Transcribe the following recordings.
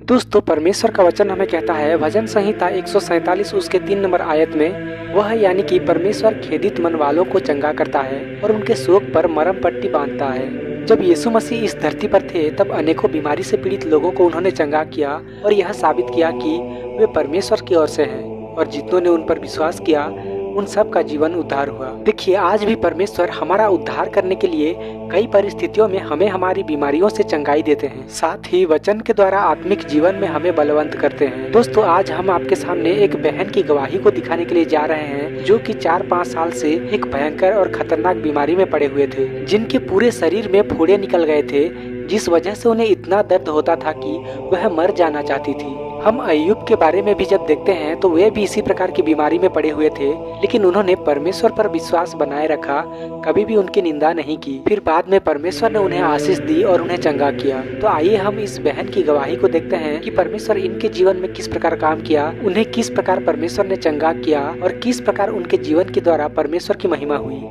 दोस्तों, परमेश्वर का वचन हमें कहता है भजन संहिता 147 उसके 3 नंबर आयत में, वह यानी कि परमेश्वर खेदित मन वालों को चंगा करता है और उनके शोक पर मरहम पट्टी बांधता है। जब यीशु मसीह इस धरती पर थे तब अनेकों बीमारी से पीड़ित लोगों को उन्होंने चंगा किया और यह साबित किया कि वे परमेश्वर की ओर से हैं, और जितनों ने उन पर विश्वास किया उन सब का जीवन उद्धार हुआ। देखिए, आज भी परमेश्वर हमारा उद्धार करने के लिए कई परिस्थितियों में हमें हमारी बीमारियों से चंगाई देते हैं, साथ ही वचन के द्वारा आत्मिक जीवन में हमें बलवंत करते हैं। दोस्तों, आज हम आपके सामने एक बहन की गवाही को दिखाने के लिए जा रहे हैं जो कि 4-5 साल से एक भयंकर और खतरनाक बीमारी में पड़े हुए थे, जिनके पूरे शरीर में फोड़े निकल गए थे, जिस वजह से उन्हें इतना दर्द होता था कि वह मर जाना चाहती थी। हम अय्यूब के बारे में भी जब देखते हैं तो वे भी इसी प्रकार की बीमारी में पड़े हुए थे, लेकिन उन्होंने परमेश्वर पर विश्वास बनाए रखा, कभी भी उनकी निंदा नहीं की। फिर बाद में परमेश्वर ने उन्हें आशीष दी और उन्हें चंगा किया। तो आइए हम इस बहन की गवाही को देखते हैं कि परमेश्वर इनके जीवन में किस प्रकार काम किया, उन्हें किस प्रकार परमेश्वर ने चंगा किया और किस प्रकार उनके जीवन के द्वारा परमेश्वर की महिमा हुई।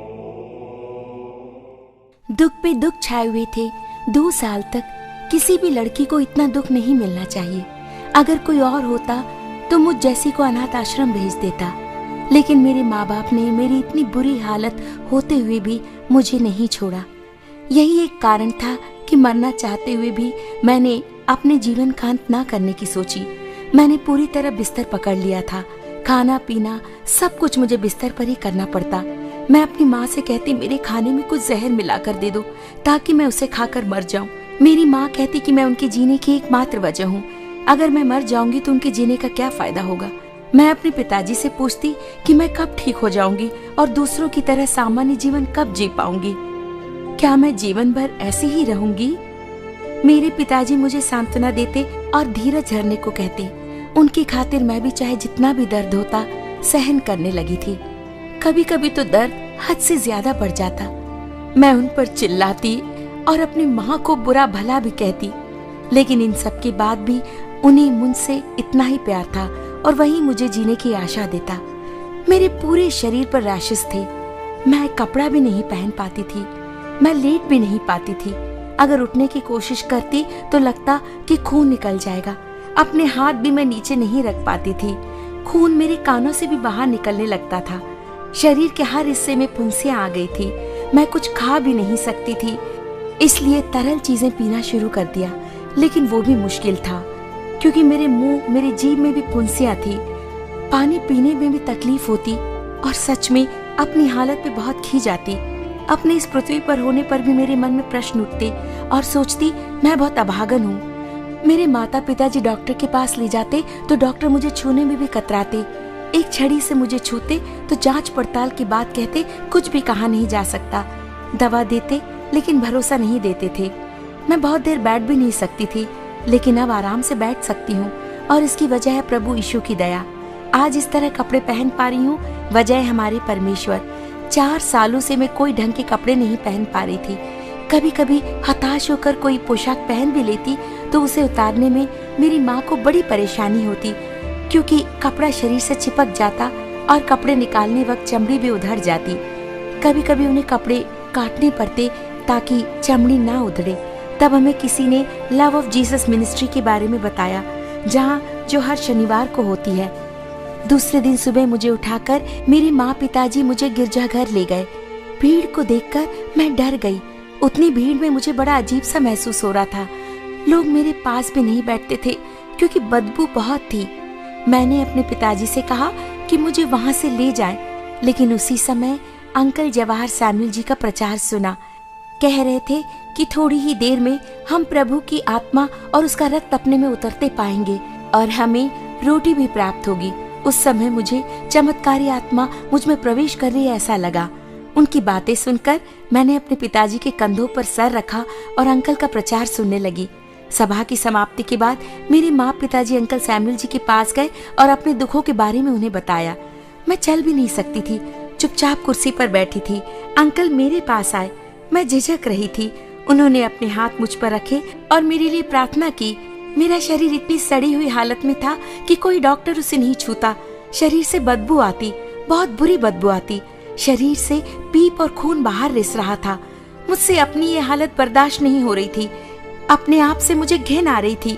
दुख पे दुख छाए हुए थे। 2 साल तक किसी भी लड़की को इतना दुख नहीं मिलना चाहिए। अगर कोई और होता तो मुझ जैसी को अनाथ आश्रम भेज देता, लेकिन मेरे माँ बाप ने मेरी इतनी बुरी हालत होते हुए भी मुझे नहीं छोड़ा। यही एक कारण था कि मरना चाहते हुए भी मैंने अपने जीवन का अंत ना करने की सोची। मैंने पूरी तरह बिस्तर पकड़ लिया था। खाना पीना सब कुछ मुझे बिस्तर पर ही करना पड़ता। मैं अपनी माँ से कहती मेरे खाने में कुछ जहर मिलाकर दे दो ताकि मैं उसे खाकर मर जाऊं। मेरी माँ कहती कि मैं उनके जीने की एकमात्र वजह हूँ। अगर मैं मर जाऊंगी तो उनके जीने का क्या फायदा होगा। मैं अपने पिताजी से पूछती कि मैं कब ठीक हो जाऊंगी और दूसरों की तरह सामान्य जीवन कब जी पाऊंगी। क्या मैं जीवन भर ऐसे ही रहूंगी? मेरे पिताजी मुझे सांत्वना देते और धीरज धरने को कहते। उनकी खातिर मैं भी चाहे जितना भी दर्द होता सहन करने लगी थी। कभी कभी तो दर्द हद से ज्यादा बढ़ जाता। मैं उन पर चिल्लाती और अपनी माँ को बुरा भला भी कहती, लेकिन इन सब के बाद भी उन्हें मुझसे इतना ही प्यार था और वही मुझे जीने की आशा देता। मेरे पूरे शरीर पर रैशेस थे। मैं कपड़ा भी नहीं पहन पाती थी। मैं लेट भी नहीं पाती थी। अगर उठने की कोशिश करती तो लगता कि खून निकल जाएगा। अपने हाथ भी मैं नीचे नहीं रख पाती थी। खून मेरे कानों से भी बाहर निकलने लगता था। शरीर के हर हिस्से में फुंसियां आ गई थी। मैं कुछ खा भी नहीं सकती थी, इसलिए तरल चीजें पीना शुरू कर दिया, लेकिन वो भी मुश्किल था क्योंकि मेरे मुंह मेरी जीभ में भी फुंसियां थी। पानी पीने में भी तकलीफ होती और सच में अपनी हालत पे बहुत खी जाती। अपने इस पृथ्वी पर होने पर भी मेरे मन में प्रश्न उठते और सोचती मैं बहुत अभागन हूँ। मेरे माता पिताजी डॉक्टर के पास ले जाते तो डॉक्टर मुझे छूने में भी कतराते। एक छड़ी से मुझे छूते तो जांच पड़ताल की बात कहते, कुछ भी कहा नहीं जा सकता। दवा देते लेकिन भरोसा नहीं देते थे। मैं बहुत देर बैठ भी नहीं सकती थी, लेकिन अब आराम से बैठ सकती हूँ और इसकी वजह है प्रभु यीशु की दया। आज इस तरह कपड़े पहन पा रही हूँ, वजह है हमारे परमेश्वर। 4 सालों से मैं कोई ढंग के कपड़े नहीं पहन पा रही थी। कभी कभी हताश होकर कोई पोशाक पहन भी लेती तो उसे उतारने में मेरी माँ को बड़ी परेशानी होती, क्योंकि कपड़ा शरीर से चिपक जाता और कपड़े निकालने वक्त चमड़ी भी उधड़ जाती। कभी कभी उन्हें कपड़े काटने पड़ते ताकि चमड़ी ना उधड़े। तब हमें किसी ने लव ऑफ जीसस मिनिस्ट्री के बारे में बताया, जो हर शनिवार को होती है। दूसरे दिन सुबह मुझे उठाकर मेरे माँ पिताजी मुझे गिरजाघर ले गए। भीड़ को देखकर मैं डर गई। उतनी भीड़ में मुझे बड़ा अजीब सा महसूस हो रहा था। लोग मेरे पास भी नहीं बैठते थे क्योंकि बदबू बहुत थी। मैंने अपने पिताजी से कहा कि मुझे वहां से ले जाए, लेकिन उसी समय अंकल जवाहर सैमुअल जी का प्रचार सुना। कह रहे थे कि थोड़ी ही देर में हम प्रभु की आत्मा और उसका रक्त अपने में उतरते पाएंगे और हमें रोटी भी प्राप्त होगी। उस समय मुझे चमत्कारी आत्मा मुझ में प्रवेश कर रही है ऐसा लगा। उनकी बातें सुनकर मैंने अपने पिताजी के कंधों पर सर रखा और अंकल का प्रचार सुनने लगी। सभा की समाप्ति के बाद मेरे माँ पिताजी अंकल सैमुअल जी के पास गए और अपने दुखों के बारे में उन्हें बताया। मैं चल भी नहीं सकती थी, चुपचाप कुर्सी पर बैठी थी। अंकल मेरे पास आए। मैं झिझक रही थी। उन्होंने अपने हाथ मुझ पर रखे और मेरे लिए प्रार्थना की। मेरा शरीर इतनी सड़ी हुई हालत में था कि कोई डॉक्टर उसे नहीं छूता। शरीर से बदबू आती, बहुत बुरी बदबू आती। शरीर से पीप और खून बाहर रिस रहा था। मुझसे अपनी ये हालत बर्दाश्त नहीं हो रही थी। अपने आप से मुझे घिन आ रही थी।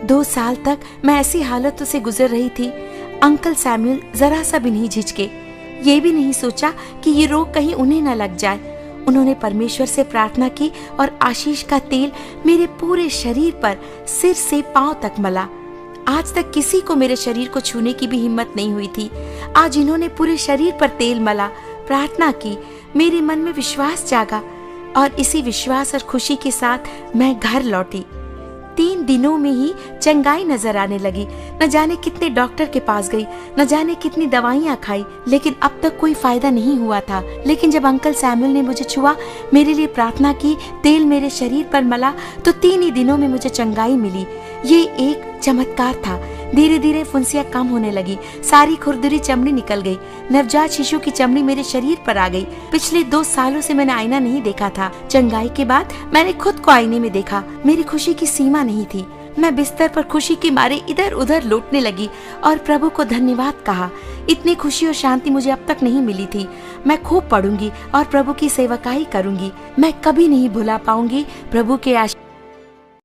2 साल तक मैं ऐसी हालतों से गुजर रही थी। अंकल सैमुअल जरा सा भी नहीं झिझके, ये भी नहीं सोचा कि ये रोग कहीं उन्हें न लग जाए। उन्होंने परमेश्वर से प्रार्थना की और आशीष का तेल मेरे पूरे शरीर पर सिर से पांव तक मला। आज तक किसी को मेरे शरीर को छूने की भी हिम्मत नहीं हुई थी। आज इन्होंने पूरे शरीर पर तेल मला, प्रार्थना की, मेरे मन में विश्वास जागा और इसी विश्वास और खुशी के साथ मैं घर लौटी। 3 दिनों में ही चंगाई नजर आने लगी। न जाने कितने डॉक्टर के पास गई, न जाने कितनी दवाइयाँ खाई, लेकिन अब तक कोई फायदा नहीं हुआ था। लेकिन जब अंकल सैमुअल ने मुझे छुआ, मेरे लिए प्रार्थना की, तेल मेरे शरीर पर मला, तो 3 ही दिनों में मुझे चंगाई मिली। ये एक चमत्कार था। धीरे धीरे फुंसियाँ कम होने लगी, सारी खुरदुरी चमड़ी निकल गई, नवजात शिशु की चमड़ी मेरे शरीर पर आ गई। पिछले 2 सालों से मैंने आईना नहीं देखा था। चंगाई के बाद मैंने खुद को आईने में देखा। मेरी खुशी की सीमा नहीं थी। मैं बिस्तर पर खुशी के मारे इधर उधर लौटने लगी और प्रभु को धन्यवाद कहा। इतनी खुशी और शांति मुझे अब तक नहीं मिली थी। मैं खूब पढ़ूंगी और प्रभु की सेवकाई करूंगी। मैं कभी नहीं भुला पाऊंगी प्रभु के